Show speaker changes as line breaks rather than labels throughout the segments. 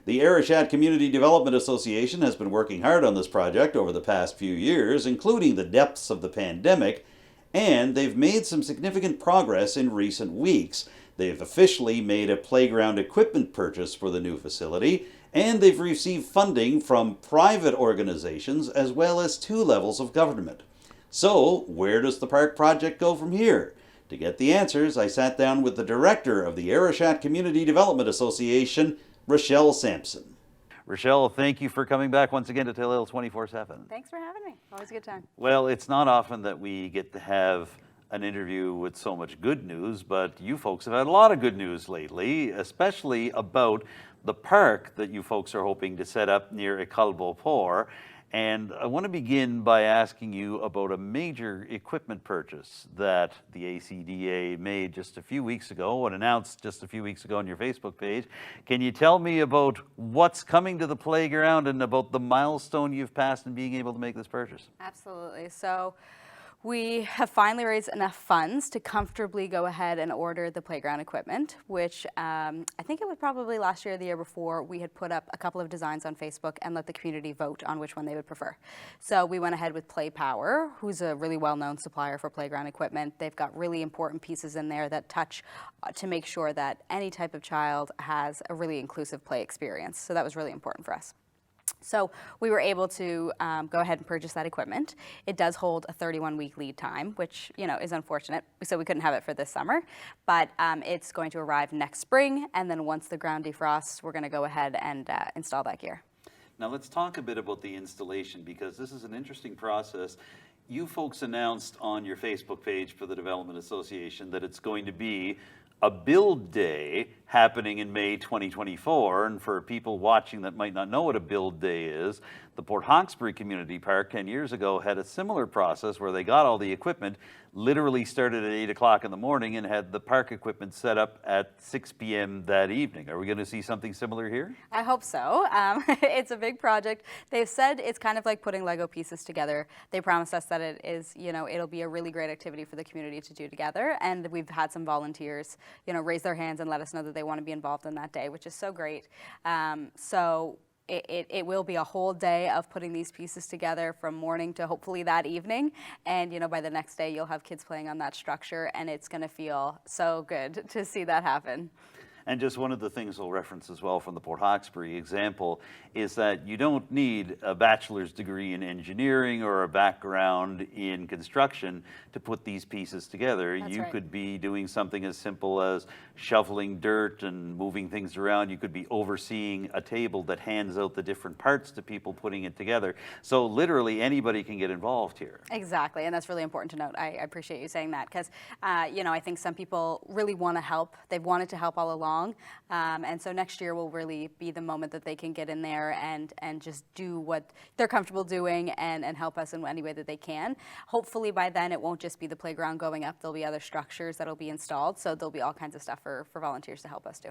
The Arichat Community Development Association has been working hard on this project over the past few years, including the depths of the pandemic, and they've made some significant progress in recent weeks. They've officially made a playground equipment purchase for the new facility, and they've received funding from private organizations as well as two levels of government. So, where does the park project go from here? To get the answers, I sat down with the director of the Arichat Community Development Association, Rachelle Samson. Rachelle, thank you for coming back once again to Telile 24/7.
Thanks for having me. Always a good time.
Well, it's not often that we get to have an interview with so much good news, but you folks have had a lot of good news lately, especially about the park that you folks are hoping to set up near Ecole Beau-Port. And I want to begin by asking you about a major equipment purchase that the ACDA made just a few weeks ago and announced just a few weeks ago on your Facebook page. Can you tell me about what's coming to the playground and about the milestone you've passed in being able to make this purchase?
Absolutely. So we have finally raised enough funds to comfortably go ahead and order the playground equipment, which I think it was probably last year or the year before, we had put up a couple of designs on Facebook and let the community vote on which one they would prefer. So we went ahead with Play Power, who's a really well-known supplier for playground equipment. They've got really important pieces in there that touch to make sure that any type of child has a really inclusive play experience. So that was really important for us. So we were able to go ahead and purchase that equipment. It does hold a 31-week lead time, which is unfortunate. So we couldn't have it for this summer, but it's going to arrive next spring. And then once the ground defrosts, we're going to go ahead and install that gear.
Now let's talk a bit about the installation, because this is an interesting process. You folks announced on your Facebook page for the Development Association that it's going to be a build day happening in May 2024. And for people watching that might not know what a build day is, the Port Hawkesbury Community Park 10 years ago had a similar process where they got all the equipment, literally started at 8 o'clock in the morning and had the park equipment set up at 6 p.m. that evening. Are we going to see something similar here?
I hope so. It's a big project. They've said it's kind of like putting Lego pieces together. They promised us that it is, it'll be a really great activity for the community to do together. And we've had some volunteers, raise their hands and let us know that they want to be involved in that day, which is so great. So it will be a whole day of putting these pieces together from morning to hopefully that evening. And, by the next day, you'll have kids playing on that structure, and it's going to feel so good to see that happen.
And just one of the things we'll reference as well from the Port Hawkesbury example is that you don't need a bachelor's degree in engineering or a background in construction to put these pieces together.
That's
you
right.
could be doing something as simple as shoveling dirt and moving things around. You could be overseeing a table that hands out the different parts to people putting it together. So literally anybody can get involved here.
Exactly, and that's really important to note. I appreciate you saying that because, I think some people really want to help. They've wanted to help all along. And so next year will really be the moment that they can get in there and just do what they're comfortable doing and help us in any way that they can. Hopefully by then it won't just be the playground going up. There'll be other structures that'll be installed. So there'll be all kinds of stuff for volunteers to help us do.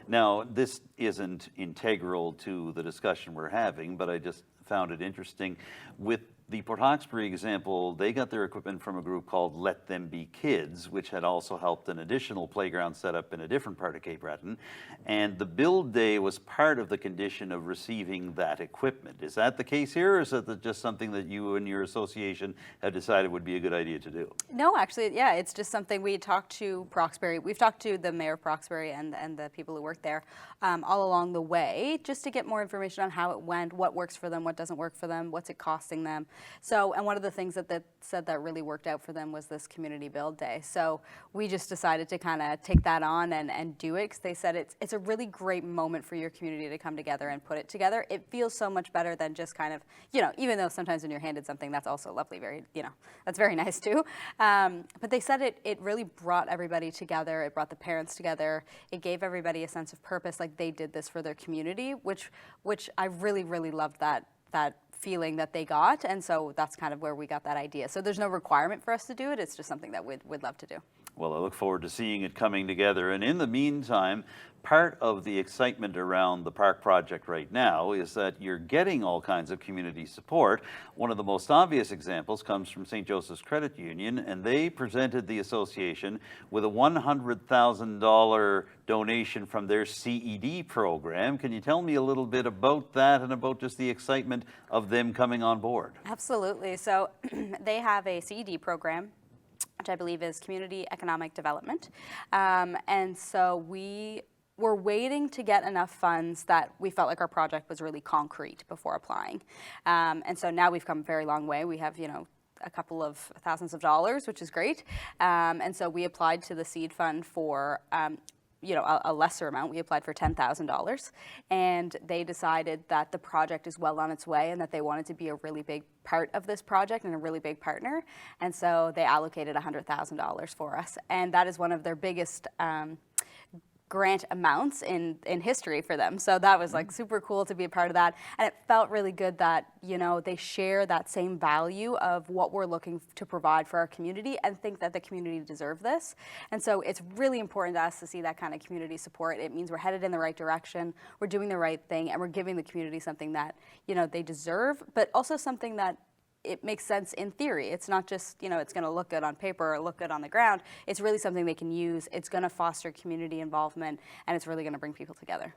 Now, this isn't integral to the discussion we're having, but I just found it interesting. With the Port Hawkesbury example, they got their equipment from a group called Let Them Be Kids, which had also helped an additional playground setup in a different part of Cape Breton. And the build day was part of the condition of receiving that equipment. Is that the case here, or is that just something that you and your association have decided would be a good idea to do?
No, actually, yeah, it's just something we talked to Proxbury. We've talked to the mayor of Proxbury and the people who work there all along the way, just to get more information on how it went, what works for them, what doesn't work for them, what's it costing them. So, and one of the things that they said that really worked out for them was this community build day. So we just decided to kind of take that on and do it, because they said it's a really great moment for your community to come together and put it together. It feels so much better than just kind of, even though sometimes when you're handed something, that's also lovely, very, that's very nice too. But they said it really brought everybody together. It brought the parents together. It gave everybody a sense of purpose, like they did this for their community, which I really, really loved that feeling that they got, and so that's kind of where we got that idea. So there's no requirement for us to do it, it's just something that we'd love to do.
Well, I look forward to seeing it coming together. And in the meantime, part of the excitement around the park project right now is that you're getting all kinds of community support. One of the most obvious examples comes from St. Joseph's Credit Union, and they presented the association with a $100,000 donation from their CED program. Can you tell me a little bit about that and about just the excitement of them coming on board?
Absolutely. So they have a CED program, which I believe is Community Economic Development. And so we were waiting to get enough funds that we felt like our project was really concrete before applying. And so now we've come a very long way. We have, a couple of thousands of dollars, which is great. And so we applied to the seed fund for a lesser amount. We applied for $10,000, and they decided that the project is well on its way and that they wanted to be a really big part of this project and a really big partner. And so they allocated $100,000 for us. And that is one of their biggest grant amounts in history for them. So that was like super cool to be a part of that. And it felt really good that, they share that same value of what we're looking to provide for our community and think that the community deserve this. And so it's really important to us to see that kind of community support. It means we're headed in the right direction, we're doing the right thing, and we're giving the community something that, they deserve, but also something that it makes sense in theory. It's not just, it's going to look good on paper or look good on the ground. It's really something they can use. It's going to foster community involvement, and it's really going to bring people together.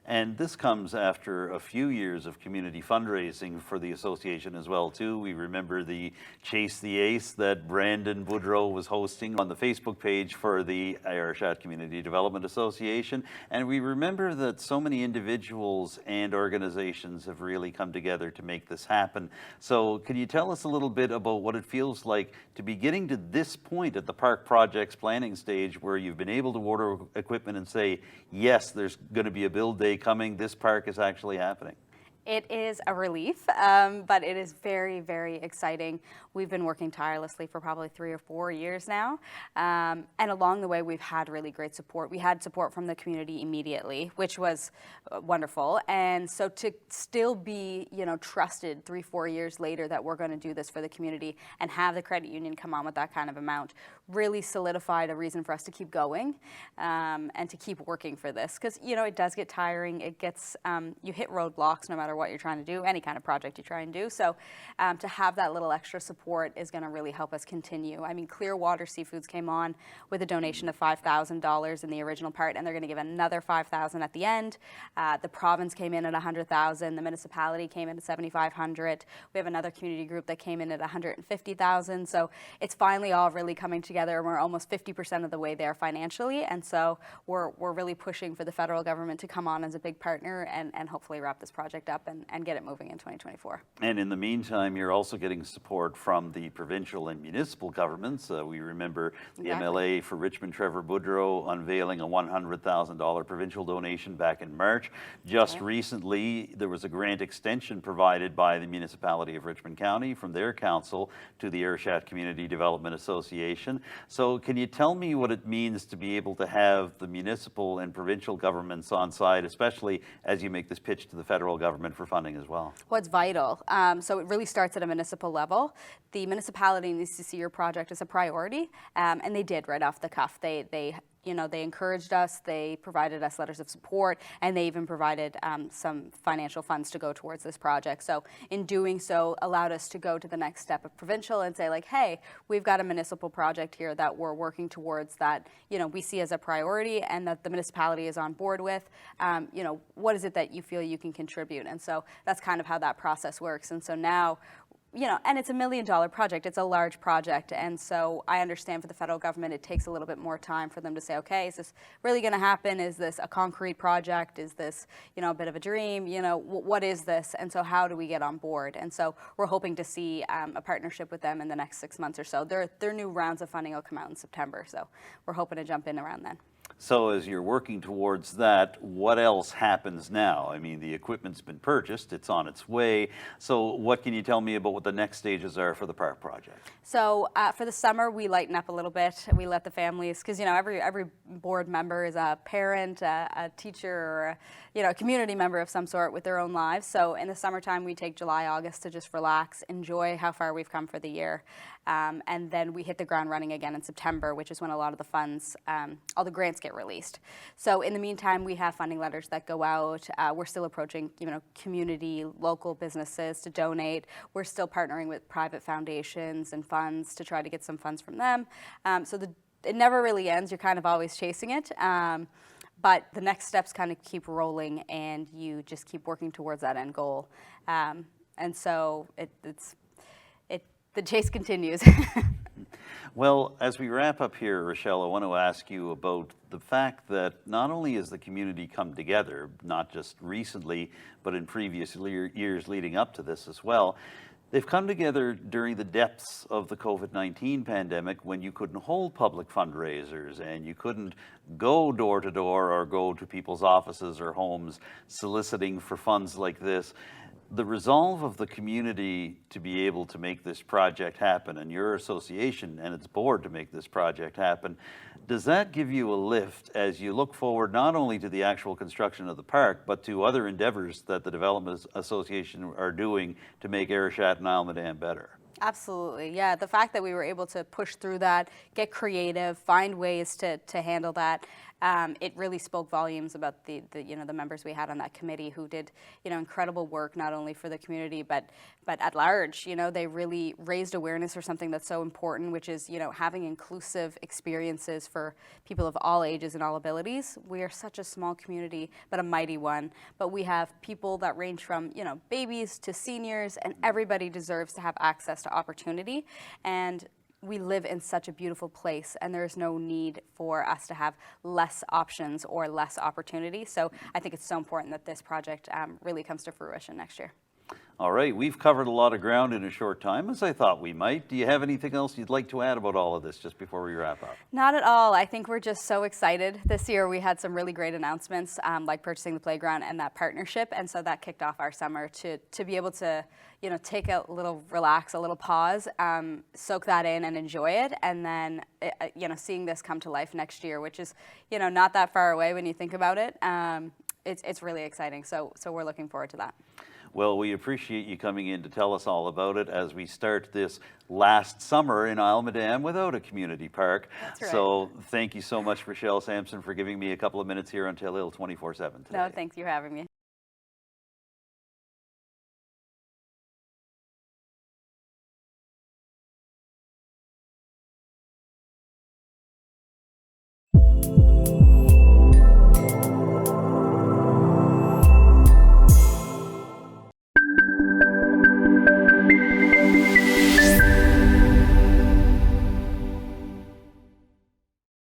And this comes after a few years of community fundraising for the association as well, too. We remember the Chase the Ace that Brandon Boudreau was hosting on the Facebook page for the Arichat Community Development Association. And we remember that so many individuals and organizations have really come together to make this happen. So can you tell us a little bit about what it feels like to be getting to this point at the park project's planning stage where you've been able to order equipment and say, yes, there's going to be a build day coming, this park is actually happening?
It is a relief, but it is very, very exciting. We've been working tirelessly for probably 3 or 4 years now. And along the way, we've had really great support. We had support from the community immediately, which was wonderful. And so to still be, trusted 3, 4 years later that we're going to do this for the community and have the credit union come on with that kind of amount really solidified a reason for us to keep going and to keep working for this. Because, it does get tiring. It gets, you hit roadblocks no matter what you're trying to do, any kind of project you try and do. So to have that little extra support is going to really help us continue. I mean, Clearwater Seafoods came on with a donation of $5,000 in the original part, and they're going to give another $5,000 at the end. The province came in at $100,000. The municipality came in at $7,500. We have another community group that came in at $150,000. So it's finally all really coming together, and we're almost 50% of the way there financially. And so we're really pushing for the federal government to come on as a big partner and hopefully wrap this project up and get it moving in 2024. And
in the meantime, you're also getting support from the provincial and municipal governments. We remember the MLA for Richmond, Trevor Boudreau, unveiling a $100,000 provincial donation back in March. Just recently, there was a grant extension provided by the municipality of Richmond County from their council to the Arichat Community Development Association. So can you tell me what it means to be able to have the municipal and provincial governments on side, especially as you make this pitch to the federal government for funding as well?
Well, it's vital. So it really starts at a municipal level. The municipality needs to see your project as a priority, and they did right off the cuff. They encouraged us, they provided us letters of support, and they even provided some financial funds to go towards this project. So in doing so, allowed us to go to the next step of provincial and say, like, hey, we've got a municipal project here that we're working towards that, we see as a priority and that the municipality is on board with. What is it that you feel you can contribute? And so that's kind of how that process works. And so now, and it's $1 million project. It's a large project. And so I understand for the federal government, it takes a little bit more time for them to say, okay, is this really going to happen? Is this a concrete project? Is this, a bit of a dream? What is this? And so how do we get on board? And so we're hoping to see a partnership with them in the next 6 months or so. Their new rounds of funding will come out in September. So we're hoping to jump in around then.
So as you're working towards that, what else happens now? I mean, the equipment's been purchased, it's on its way. So what can you tell me about what the next stages are for the park project?
So for the summer, we lighten up a little bit. We let the families, because every board member is a parent, a teacher, or a community member of some sort with their own lives. So in the summertime, we take July, August to just relax, enjoy how far we've come for the year, and then we hit the ground running again in September, which is when a lot of the funds, all the grants get released. So in the meantime, we have funding letters that go out. We're still approaching community, local businesses to donate. We're still partnering with private foundations and funds to try to get some funds from them. So it never really ends. You're kind of always chasing it. But the next steps kind of keep rolling, and you just keep working towards that end goal. And so the chase continues.
Well, as we wrap up here, Rachelle, I want to ask you about the fact that not only has the community come together, not just recently, but in previous years leading up to this as well, they've come together during the depths of the COVID-19 pandemic when you couldn't hold public fundraisers and you couldn't go door to door or go to people's offices or homes soliciting for funds like this. The resolve of the community to be able to make this project happen, and your association and its board to make this project happen, does that give you a lift as you look forward not only to the actual construction of the park, but to other endeavors that the Development Association are doing to make Arichat and Isle-Madame better?
Absolutely, yeah. The fact that we were able to push through that, get creative, find ways to handle that, it really spoke volumes about the members we had on that committee who did incredible work not only for the community but at large. They really raised awareness for something that's so important, which is having inclusive experiences for people of all ages and all abilities. We are such a small community, but a mighty one. But we have people that range from babies to seniors, and everybody deserves to have access to opportunity. And we live in such a beautiful place, and there's no need for us to have less options or less opportunity. So I think it's so important that this project really comes to fruition next year.
All right, we've covered a lot of ground in a short time, as I thought we might. Do you have anything else you'd like to add about all of this just before we wrap up?
Not at all. I think we're just so excited. This year we had some really great announcements, like purchasing the playground and that partnership, and so that kicked off our summer to be able to take a little relax, a little pause, soak that in and enjoy it, and then seeing this come to life next year, which is not that far away when you think about it. It's really exciting. So we're looking forward to that.
Well, we appreciate you coming in to tell us all about it as we start this last summer in Isle-Madame without a community park.
That's right.
So thank you so much, Rachelle Samson, for giving me a couple of minutes here on Telile 24/7 today.
No, thanks for having me.